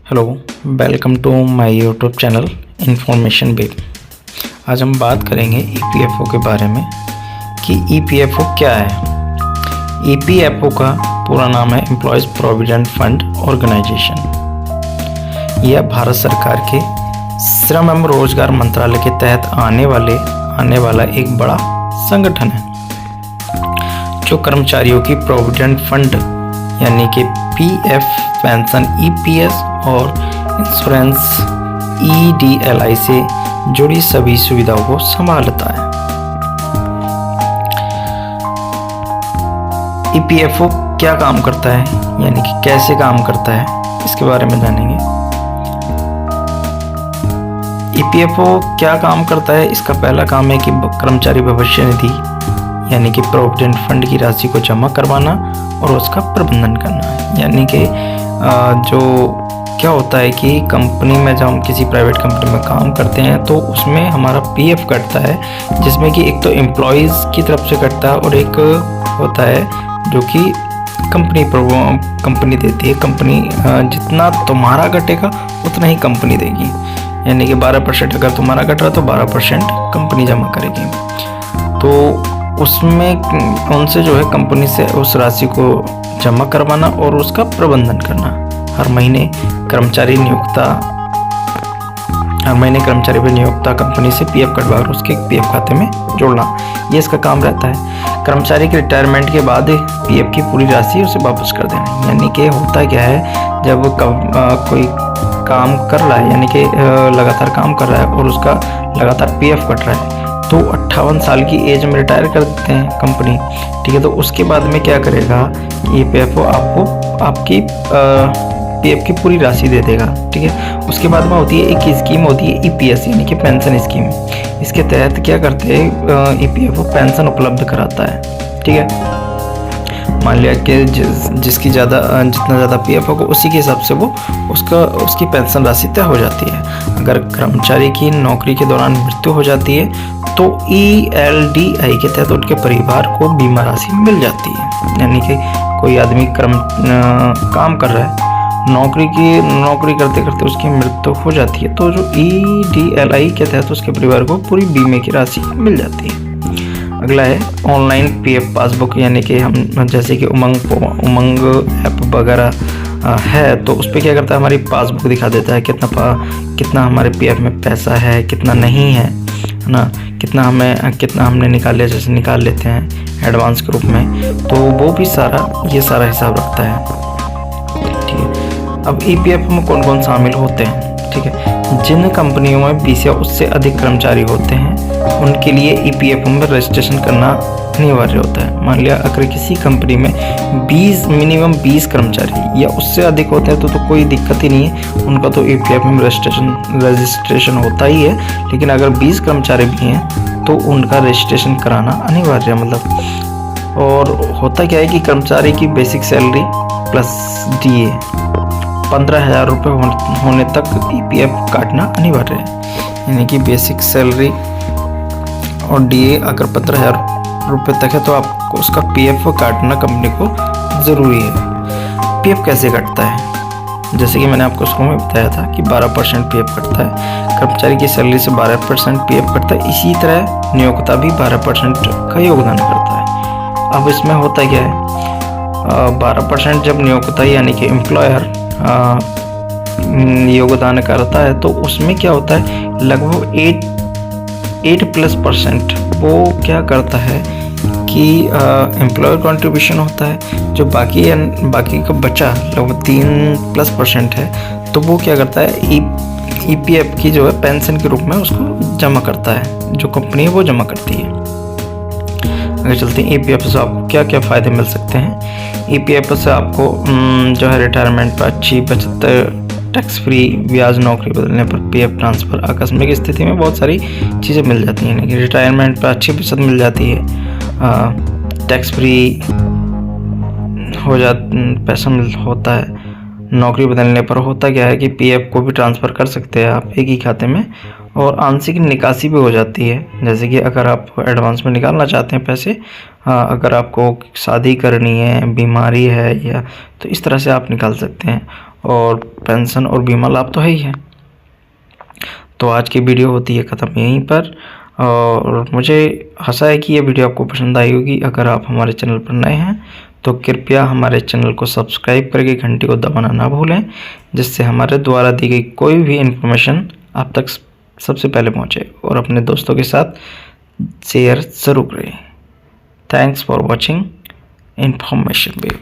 Hello, welcome to my YouTube channel information web. आज हम बात करेंगे ईपीएफओ के बारे में कि ईपीएफओ क्या है। ईपीएफओ का पूरा नाम है एम्प्लॉयज़ प्रोविडेंट फंड ऑर्गेनाइजेशन। यह भारत सरकार के श्रम एवं रोजगार मंत्रालय के तहत आने वाला एक बड़ा संगठन है जो कर्मचारियों की प्रोविडेंट फंड यानी कि पीएफ, पेंशन, ईपीएस और इंश्योरेंस ईडीएलआई से जुड़ी सभी सुविधाओं को संभालता है। ईपीएफओ क्या काम करता है यानी कि कैसे काम करता है, इसके बारे में जानेंगे। ईपीएफओ क्या काम करता है, इसका पहला काम है कि कर्मचारी भविष्य निधि यानी कि प्रोविडेंट फंड की राशि को जमा करवाना और उसका प्रबंधन करना है। यानी कि जो क्या होता है कि कंपनी में जब हम किसी प्राइवेट कंपनी में काम करते हैं तो उसमें हमारा पीएफ कटता है, जिसमें कि एक तो एम्प्लॉयज़ की तरफ से कटता है और एक होता है जो कि कंपनी देती है। कंपनी जितना तुम्हारा कटेगा उतना ही कंपनी देगी, यानी कि 12% अगर तुम्हारा कट रहा तो 12% कंपनी जमा करेगी। तो उसमें उनसे जो है कंपनी से उस राशि को जमा करवाना और उसका प्रबंधन करना। हर महीने कर्मचारी पे नियोक्ता कंपनी से पीएफ कटवा कर उसके पीएफ खाते में जोड़ना, ये इसका काम रहता है। कर्मचारी के रिटायरमेंट के बाद पीएफ की पूरी राशि उसे वापस कर देना। यानी कि होता क्या है, जब कोई काम कर रहा है यानी कि लगातार काम कर रहा है और उसका लगातार पीएफ कट रहा है तो 58 साल की एज में रिटायर कर देते हैं कंपनी, ठीक है। तो उसके बाद में क्या करेगा, ईपीएफओ आपको आपकी पीएफ की पूरी राशि दे देगा, ठीक है। उसके बाद में होती है एक स्कीम होती है ईपीएस यानी कि पेंशन स्कीम। इसके तहत क्या करते हैं, ईपीएफओ पेंशन उपलब्ध कराता है, ठीक है। मान लिया कि जिसकी जितना ज़्यादा पीएफ होगा उसी के हिसाब से वो उसकी पेंशन राशि तय हो जाती है। अगर कर्मचारी की नौकरी के दौरान मृत्यु हो जाती है तो ईएलडीआई के तहत उनके परिवार को बीमा राशि मिल जाती है। यानी कि कोई आदमी काम कर रहा है, नौकरी करते करते उसकी मृत्यु हो जाती है तो जो ईडीएलआई के तहत उसके परिवार को पूरी बीमे की राशि मिल जाती है। अगला है ऑनलाइन पीएफ पासबुक, यानी कि हम जैसे कि उमंग ऐप वगैरह है तो उस पर क्या करता है, हमारी पासबुक दिखा देता है कितना हमारे पीएफ में पैसा है, कितना नहीं है ना, कितना हमने निकाल लिया, जैसे निकाल लेते हैं एडवांस के रूप में, तो वो भी ये सारा हिसाब रखता है, ठीक है। अब ईपीएफ में कौन कौन शामिल होते हैं, ठीक है। जिन कंपनियों में 20 या उससे अधिक कर्मचारी होते हैं उनके लिए ईपीएफओ में रजिस्ट्रेशन करना अनिवार्य होता है। मान लिया अगर किसी कंपनी में मिनिमम 20 कर्मचारी या उससे अधिक होते हैं तो कोई दिक्कत ही नहीं है, उनका तो ईपीएफओ में रजिस्ट्रेशन होता ही है। लेकिन अगर 20 कर्मचारी भी हैं तो उनका रजिस्ट्रेशन कराना अनिवार्य है, मतलब। और होता क्या है कि कर्मचारी की बेसिक सैलरी प्लस डीए 15,000 रुपये होने तक ईपीएफ काटना अनिवार्य है। यानी कि बेसिक सैलरी और डीए अगर 15,000 रुपये तक है तो आपको उसका पीएफ काटना कंपनी को ज़रूरी है। पीएफ कैसे कटता है, जैसे कि मैंने आपको शुरू में बताया था कि 12% पीएफ कटता है, कर्मचारी की सैलरी से 12% पीएफ कटता है। इसी तरह नियोक्ता भी 12% का योगदान करता है। अब इसमें होता क्या है, 12% जब नियोक्ता यानी कि एम्प्लॉयर योगदान करता है तो उसमें क्या होता है, लगभग 8+% वो क्या करता है कि एम्प्लॉयर कंट्रीब्यूशन होता है। जो बाकी का बचा लगभग 3+% है तो वो क्या करता है, ईपीएफ की जो है पेंशन के रूप में उसको जमा करता है, जो कंपनी है वो जमा करती है। अगर चलते हैं ईपीएफ से आपको क्या क्या फ़ायदे मिल सकते हैं। ईपीएफ से आपको जो है रिटायरमेंट पर अच्छी बचत, टैक्स फ्री ब्याज, नौकरी बदलने पर पीएफ ट्रांसफ़र, आकस्मिक स्थिति में बहुत सारी चीज़ें मिल जाती हैं। कि रिटायरमेंट पर अच्छी बचत मिल जाती है, टैक्स फ्री पैसा होता है। नौकरी बदलने पर होता क्या है कि पीएफ को भी ट्रांसफ़र कर सकते हैं आप एक ही खाते में, और आंशिक निकासी भी हो जाती है। जैसे कि अगर आप एडवांस में निकालना चाहते हैं पैसे, अगर आपको शादी करनी है, बीमारी है, या तो इस तरह से आप निकाल सकते हैं। और पेंशन और बीमा लाभ तो है ही है। तो आज की वीडियो होती है ख़त्म यहीं पर, और मुझे आशा है कि ये वीडियो आपको पसंद आई होगी। अगर आप हमारे चैनल पर नए हैं तो कृपया हमारे चैनल को सब्सक्राइब करके घंटी को दबाना ना भूलें, जिससे हमारे द्वारा दी गई कोई भी इन्फॉर्मेशन आप तक सबसे पहले पहुंचे, और अपने दोस्तों के साथ शेयर ज़रूर करें। Thanks for watching information wave.